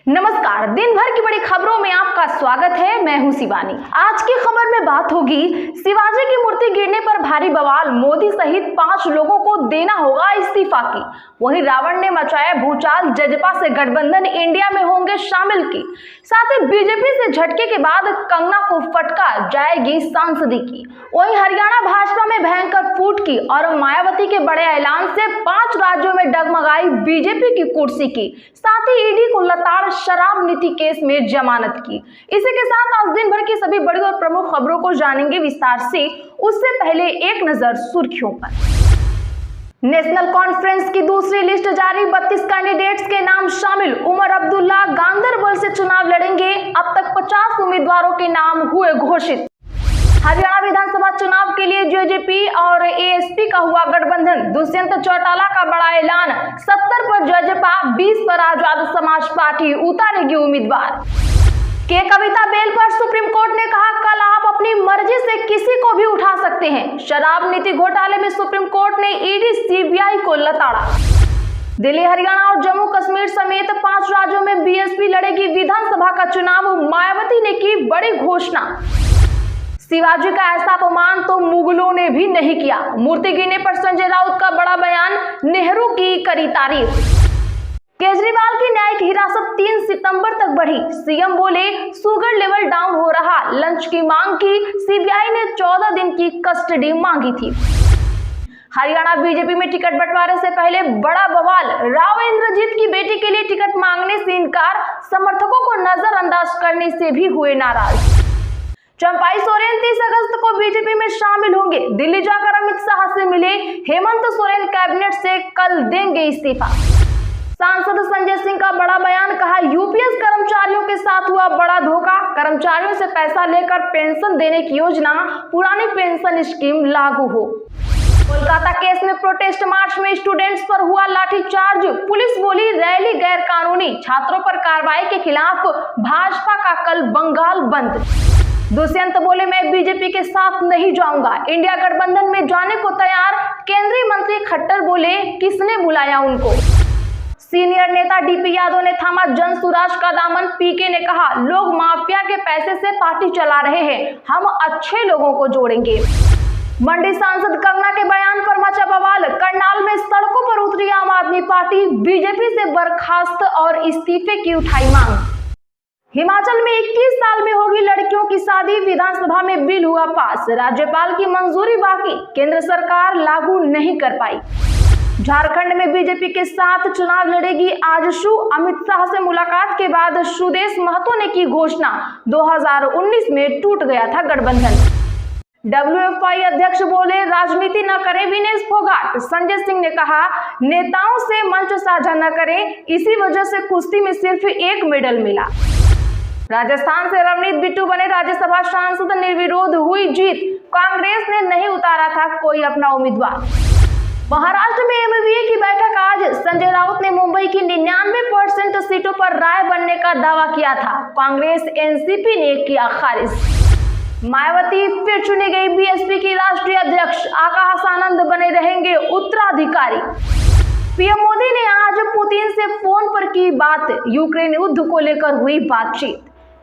नमस्कार, दिन भर की बड़ी खबरों में आपका स्वागत है। मैं हूं शिवानी। आज की खबर में बात होगी शिवाजी की मूर्ति गिरने पर भारी बवाल, मोदी सहित 5 लोगों को देना होगा इस्तीफा की। वहीं रावण ने मचाया भूचाल, जजपा से गठबंधन इंडिया में होंगे शामिल की। साथ ही बीजेपी से झटके के बाद कंगना को फटका जाएगी सांसदी की। वहीं हरियाणा भाजपा में भयंकर फूट की और मायावती के बड़े ऐलान से 5 राज्यों में डगमगाई बीजेपी की कुर्सी की। साथ ही ईडी को लताड़ शराब नीति केस में जमानत की। इसी के साथ आज दिन भर की सभी बड़ी और प्रमुख खबरों को जानेंगे विस्तार से। उससे पहले एक नजर सुर्खियों पर। नेशनल कॉन्फ्रेंस की दूसरी लिस्ट जारी, 32 कैंडिडेट्स के नाम शामिल। उमर अब्दुल्ला गांदरबल से चुनाव लड़ेंगे। अब तक 50 उम्मीदवारों के नाम हुए घोषित। हरियाणा विधानसभा चुनाव के लिए जेजेपी और एएसपी का हुआ गठबंधन। दुष्यंत चौटाला का बड़ा ऐलान, 70 पर जजपा, 20 पर आजाद समाज पार्टी उतारेगी उम्मीदवार। के कविता बेल पर सुप्रीम कोर्ट ने कहा, कल आप अपनी मर्जी से किसी को भी उठा सकते हैं। शराब नीति घोटाले में सुप्रीम कोर्ट ने ईडी सीबीआई को लताड़ा। दिल्ली, हरियाणा और जम्मू कश्मीर समेत 5 राज्यों में बीएसपी लड़ेगी विधानसभा का चुनाव। मायावती ने की बड़ी घोषणा। शिवाजी का ऐसा अपमान तो मुगलों ने भी नहीं किया। मूर्ति गिरने पर संजय राउत का बड़ा बयान, नेहरू की करी तारीफ। केजरीवाल की न्यायिक हिरासत 3 सितंबर तक बढ़ी। सीएम बोले, शुगर लेवल डाउन हो रहा, लंच की मांग की। सीबीआई ने 14 दिन की कस्टडी मांगी थी। हरियाणा बीजेपी में टिकट बंटवारे से पहले बड़ा बवाल, राव इंद्रजीत की बेटी के लिए टिकट मांगने से इनकार, समर्थकों को नजरअंदाज करने से भी हुए नाराज। चंपाई सोरेन 30 अगस्त को बीजेपी में शामिल होंगे। दिल्ली जाकर अमित शाह से मिले। हेमंत सोरेन कैबिनेट से कल देंगे इस्तीफा। सांसद संजय सिंह का बड़ा बयान, कहा यूपीएस कर्मचारियों के साथ हुआ बड़ा धोखा। कर्मचारियों से पैसा लेकर पेंशन देने की योजना, पुरानी पेंशन स्कीम लागू हो। कोलकाता केस में प्रोटेस्ट मार्च में स्टूडेंट्स पर हुआ लाठीचार्ज। पुलिस बोली, रैली गैर कानूनी। छात्रों पर कार्रवाई के खिलाफ भाजपा का कल बंगाल बंद। दुष्यंत बोले, मैं बीजेपी के साथ नहीं जाऊंगा, इंडिया गठबंधन में जाने को तैयार। केंद्रीय मंत्री खट्टर बोले, किसने बुलाया उनको। सीनियर नेता डीपी यादव ने थामा जन सुराज का दामन। पीके ने कहा, लोग माफिया के पैसे से पार्टी चला रहे हैं, हम अच्छे लोगों को जोड़ेंगे। मंडी सांसद कंगना के बयान पर मचा बवाल। करनाल में सड़कों पर उतरी आम आदमी पार्टी, बीजेपी से बर्खास्त और इस्तीफे की उठाई मांग। हिमाचल में 21 साल में होगी लड़कियों की शादी, विधानसभा में बिल हुआ पास। राज्यपाल की मंजूरी बाकी, केंद्र सरकार लागू नहीं कर पाई। झारखंड में बीजेपी के साथ चुनाव लड़ेगी आजसू। अमित शाह से मुलाकात के बाद सुदेश महतो ने की घोषणा, 2019 में टूट गया था गठबंधन। डब्ल्यूएफआई अध्यक्ष बोले, राजनीति न करें विनेश फोगाट। संजय सिंह ने कहा, नेताओं से मंच साझा न करें, इसी वजह से कुश्ती में सिर्फ 1 मेडल मिला। राजस्थान से रवनीत बिट्टू बने राज्यसभा सांसद, निर्विरोध हुई जीत। कांग्रेस ने नहीं उतारा था कोई अपना उम्मीदवार। महाराष्ट्र में एमवीए की बैठक आज। संजय राउत ने मुंबई की 99% सीटों पर राय बनने का दावा किया था। कांग्रेस एनसीपी ने किया खारिज। मायावती फिर चुनी गई बीएसपी की राष्ट्रीय अध्यक्ष। आकाश आनंद बने रहेंगे उत्तराधिकारी। पीएम मोदी ने आज पुतिन से फोन पर की बात। यूक्रेन युद्ध को लेकर हुई बातचीत।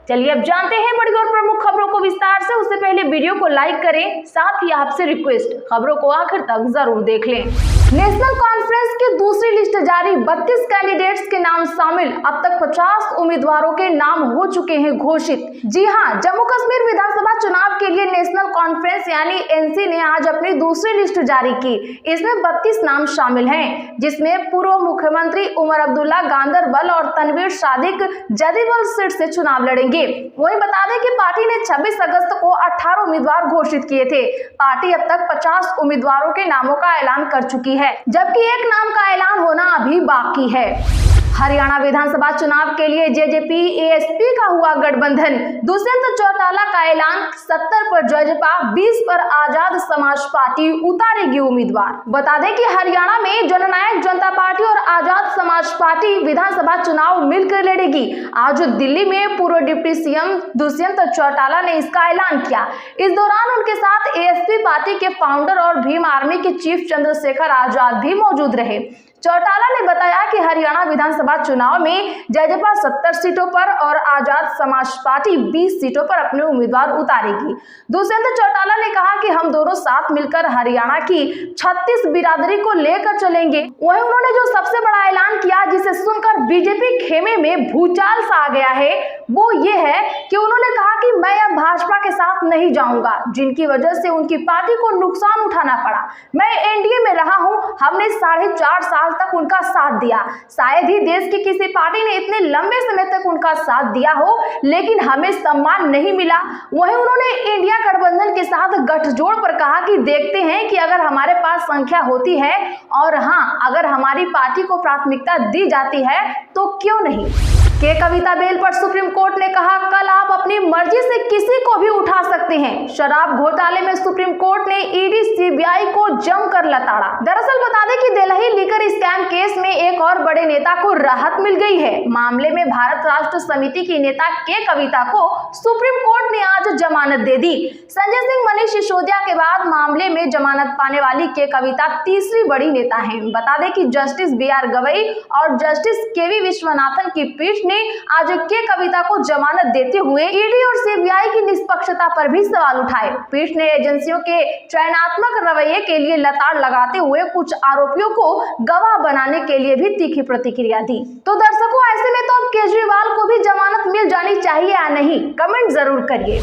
चलिए अब जानते हैं बड़ी और प्रमुख खबरों को विस्तार से। उससे पहले वीडियो को लाइक करें, साथ ही आपसे रिक्वेस्ट, खबरों को आखिर तक जरूर देख लें। नेशनल कॉन्फ्रेंस की दूसरी लिस्ट जारी, 32 कैंडिडेट्स के नाम शामिल। अब तक 50 उम्मीदवारों के नाम हो चुके हैं घोषित। जी हां, जम्मू कश्मीर विधानसभा चुनाव के लिए नेशनल कॉन्फ्रेंस यानी एनसी ने आज अपनी दूसरी लिस्ट जारी की। इसमें 32 नाम शामिल हैं, जिसमें पूर्व मुख्यमंत्री उमर अब्दुल्ला गांदरबल और तनवीर सादिक जदीबल सीट से चुनाव लड़ेंगे। वहीं बता दें कि पार्टी ने 26 अगस्त को 18 उम्मीदवार घोषित किए थे। पार्टी अब तक 50 उम्मीदवारों के नामों का ऐलान कर चुकी है, जबकि एक नाम का ऐलान होना अभी बाकी है। हरियाणा विधानसभा चुनाव के लिए जेजेपी एएसपी का हुआ गठबंधन। दुष्यंत चौटाला का ऐलान, 70 पर जजपा, 20 पर आजाद समाज पार्टी उतारेगी उम्मीदवार। बता दें कि हरियाणा में जननायक जनता पार्टी और आजाद समाज पार्टी विधानसभा चुनाव मिलकर लड़ेगी। आज दिल्ली में पूर्व डिप्टी सीएम दुष्यंत चौटाला ने इसका ऐलान किया। इस दौरान उनके साथ एएसपी पार्टी के फाउंडर और भीम आर्मी के चीफ चंद्रशेखर आजाद भी मौजूद रहे। चौटाला ने बताया कि हरियाणा विधानसभा चुनाव में जजेपा 70 सीटों पर और आजाद समाज पार्टी 20 सीटों पर अपने उम्मीदवार उतारेगी। दुष्यंत चौटाला ने कहा कि हम दोनों साथ मिलकर हरियाणा की 36 बिरादरी को लेकर चलेंगे। वहीं उन्होंने जो सबसे बड़ा ऐलान किया, जिसे सुनकर बीजेपी खेमे में भूचाल सा आ गया है, वो ये है कि उन्होंने कहा कि मैं अब भाजपा के साथ नहीं जाऊंगा, जिनकी वजह से उनकी पार्टी को नुकसान उठाना पड़ा। मैं एनडीए में रहा हूं, हमने 4.5 साल तक उनका साथ दिया। शायद ही देश की किसी पार्टी ने इतने लंबे समय तक उनका साथ दिया हो, लेकिन हमें सम्मान नहीं मिला। वहीं उन्होंने इंडिया गठबंधन के साथ गठजोड़ पर कहा कि देखते हैं कि अगर हमारे पास संख्या होती है और हाँ, अगर हमारी पार्टी को प्राथमिकता दी जाती है तो क्यों नहीं। के कविता बेल पर सुप्रीम कोर्ट ने कहा, कल आप अपनी मर्जी से किसी को भी उठा सकते हैं। शराब घोटाले में सुप्रीम कोर्ट ने ईडी सीबीआई को जमकर लताड़ा। दरअसल बता दें कि दिल्ली लीकर स्कैम केस में एक और बड़े नेता को राहत मिल गई है। मामले में भारत राष्ट्र समिति की नेता के कविता को सुप्रीम कोर्ट ने आज जमानत दे दी। संजय सिंह, मनीष सिसोदिया के बाद मामले में जमानत पाने वाली के कविता तीसरी बड़ी नेता है। बता दें कि जस्टिस BR गवई और जस्टिस KV विश्वनाथन की पीठ ने आज के कविता को जमानत देते हुए ईडी और सीबीआई की निष्पक्षता पर भी सवाल उठाए। पीठ ने एजेंसियों के चयनात्मक रवैये के लिए लताड़ लगाते हुए कुछ आरोपियों को गवाह बनाने के लिए भी तीखी प्रतिक्रिया दी। तो दर्शकों, ऐसे में तो अब केजरीवाल को भी जमानत मिल जानी चाहिए या नहीं, कमेंट जरूर करिए।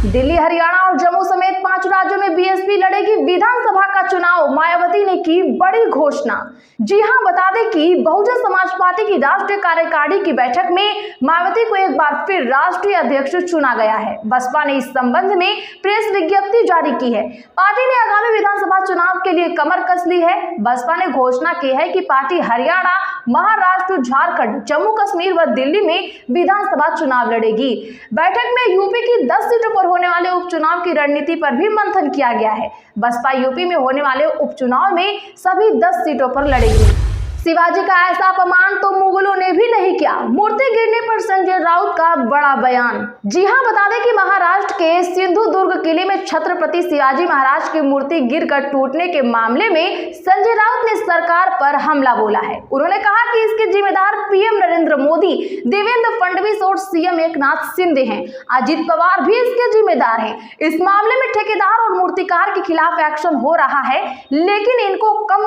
दिल्ली, हरियाणा और जम्मू समेत 5 राज्यों में बीएसपी लड़ेगी विधानसभा का चुनाव, मायावती ने की बड़ी घोषणा। जी हां, बता दें कि बहुजन समाज पार्टी की राष्ट्रीय कार्यकारिणी की बैठक में मायावती को एक बार फिर राष्ट्रीय अध्यक्ष चुना गया है। बसपा ने इस संबंध में प्रेस विज्ञप्ति जारी की है। पार्टी ने आगामी विधानसभा चुनाव के लिए कमर कस ली है। बसपा ने घोषणा की है कि पार्टी हरियाणा, महाराष्ट्र, झारखंड, जम्मू कश्मीर व दिल्ली में विधानसभा चुनाव लड़ेगी। बैठक में यूपी की 10 सीटों पर होने वाले उपचुनाव की रणनीति पर भी मंथन किया गया है। बसपा यूपी में होने वाले उपचुनाव में सभी 10 सीटों पर लड़ेगी। शिवाजी का ऐसा अपमान तो मुगलों ने भी नहीं किया, मूर्ति गिरने पर संजय राउत का बड़ा बयान। जी हां, बता दें कि महाराष्ट्र के सिंधुदुर्ग किले में छत्रपति शिवाजी महाराज की मूर्ति गिरकर टूटने के मामले में संजय राउत ने सरकार पर हमला बोला है। उन्होंने कहा कि इसके जिम्मेदार पीएम नरेंद्र मोदी, देवेंद्र फडणवीस और सीएम एकनाथ शिंदे हैं। अजित पवार भी इसके जिम्मेदार हैं। इस मामले में ठेकेदार और मूर्तिकार के खिलाफ एक्शन हो रहा है, लेकिन इनको काम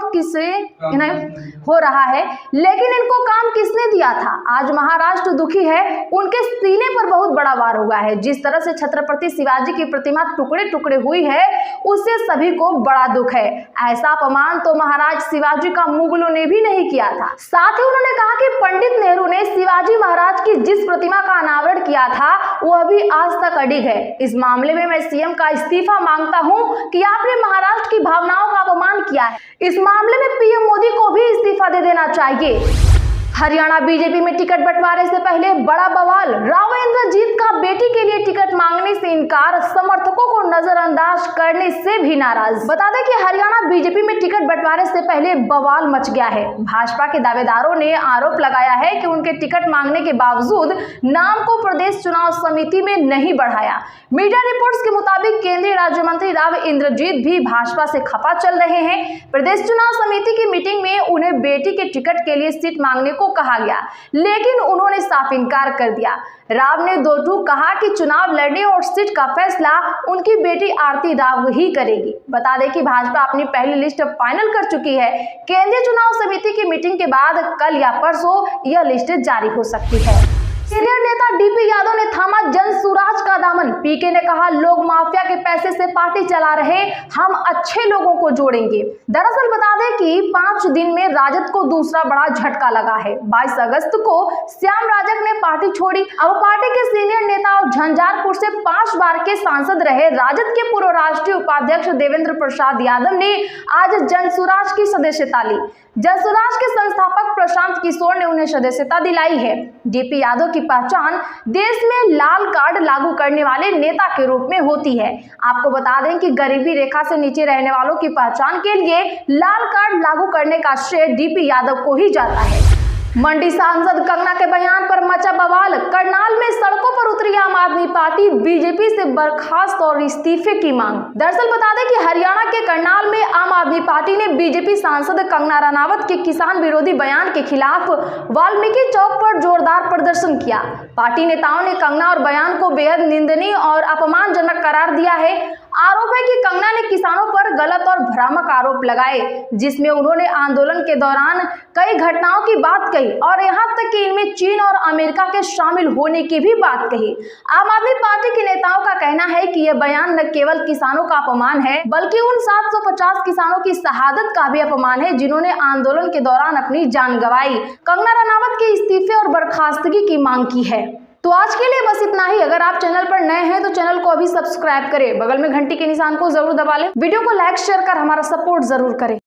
किसने दिया था। आज महाराष्ट्र दुखी है, उनके सीने पर बहुत बड़ा वार हुआ है। जिस तरह से छत्रपति शिवाजी की प्रतिमा टुकड़े टुकड़े हुई है, उससे सभी को बड़ा दुख है। ऐसा अपमान तो महाराज शिवाजी का मुगलों ने भी नहीं किया था। साथ ही उन्होंने कहा कि पंडित नेहरू ने शिवाजी महाराज की जिस प्रतिमा का अनावरण किया था, वो अभी आज तक अडिग है। इस मामले में मैं सीएम का इस्तीफा मांगता हूं कि आपने महाराष्ट्र की भावनाओं का अपमान किया है। इस मामले में पीएम मोदी को भी इस्तीफा दे देना चाहिए। हरियाणा बीजेपी में टिकट बंटवारे से पहले बड़ा बवाल, राव इंद्रजीत का बेटी के लिए टिकट मांगने से इनकार, समर्थकों को नजरअंदाज करने से भी नाराज। बता दें कि हरियाणा बीजेपी में टिकट बंटवारे से पहले बवाल मच गया है। भाजपा के दावेदारों ने आरोप लगाया है कि उनके टिकट मांगने के बावजूद नाम को प्रदेश चुनाव समिति में नहीं बढ़ाया। मीडिया रिपोर्ट्स के मुताबिक केंद्रीय राज्य मंत्री राव इंद्रजीत भी भाजपा से खफा चल रहे हैं। प्रदेश चुनाव समिति की मीटिंग में उन्हें बेटी के टिकट के लिए सीट मांगने को कहा गया, लेकिन उन्होंने साफ इनकार कर दिया। राव ने दो टूक कहा कि चुनाव लड़ने और सीट का फैसला उनकी बेटी आरती राव ही करेगी। बता दें कि भाजपा अपनी पहली लिस्ट फाइनल कर चुकी है। केंद्रीय चुनाव समिति की मीटिंग के बाद कल या परसों यह लिस्ट जारी हो सकती है। सीनियर नेता DP यादव ने थामा जनसुराज का दामन। पीके ने कहा, लोग माफिया के पैसे से पार्टी चला रहे, हम अच्छे लोगों को जोड़ेंगे। दरअसल बता दें कि 5 दिन में राजद को दूसरा बड़ा झटका लगा है। 22 अगस्त को श्याम राजक ने पार्टी छोड़ी। अब पार्टी के सीनियर नेता और झंझारपुर से 5 बार के सांसद रहे राजद के पूर्व राष्ट्रीय उपाध्यक्ष देवेंद्र प्रसाद यादव ने आज जनसुराज की सदस्यता ली। जनसुराज के संस्थापक प्रशांत किशोर ने उन्हें सदस्यता दिलाई है। DP यादव की पहचान देश में लाल कार्ड लागू करने वाले नेता के रूप में होती है। आपको बता दें कि गरीबी रेखा से नीचे रहने वालों की पहचान के लिए लाल कार्ड लागू करने का श्रेय DP यादव को ही जाता है। मंडी सांसद कंगना के बयान पर मचा बवाल। करनाल में सड़कों पर उतरी आम आदमी आदमी पार्टी बीजेपी से बर्खास्त और इस्तीफे की मांग। दरअसल बता दें कि हरियाणा के करनाल में आम आदमी पार्टी ने बीजेपी सांसद कंगना रनावत के किसान विरोधी बयान के खिलाफ वाल्मीकि चौक पर जोरदार प्रदर्शन किया। पार्टी नेताओं ने कंगना और बयान को बेहद निंदनीय और अपमानजनक करार दिया है। आरोप है कि कंगना ने किसानों पर गलत और भ्रामक आरोप लगाए, जिसमें उन्होंने आंदोलन के दौरान कई घटनाओं की बात कही और यहां तक कि इनमें चीन और अमेरिका के शामिल होने की भी बात कही। आम आदमी पार्टी के नेताओं का कहना है कि यह बयान न केवल किसानों का अपमान है, बल्कि उन 750 किसानों की शहादत का भी अपमान है जिन्होंने आंदोलन के दौरान अपनी जान गंवाई। कंगना रनावत के इस्तीफे और बर्खास्तगी की मांग की है। तो आज के लिए बस इतना ही। अगर आप चैनल पर नए हैं तो चैनल को अभी सब्सक्राइब करें, बगल में घंटी के निशान को जरूर दबा लें, वीडियो को लाइक शेयर कर हमारा सपोर्ट जरूर करें।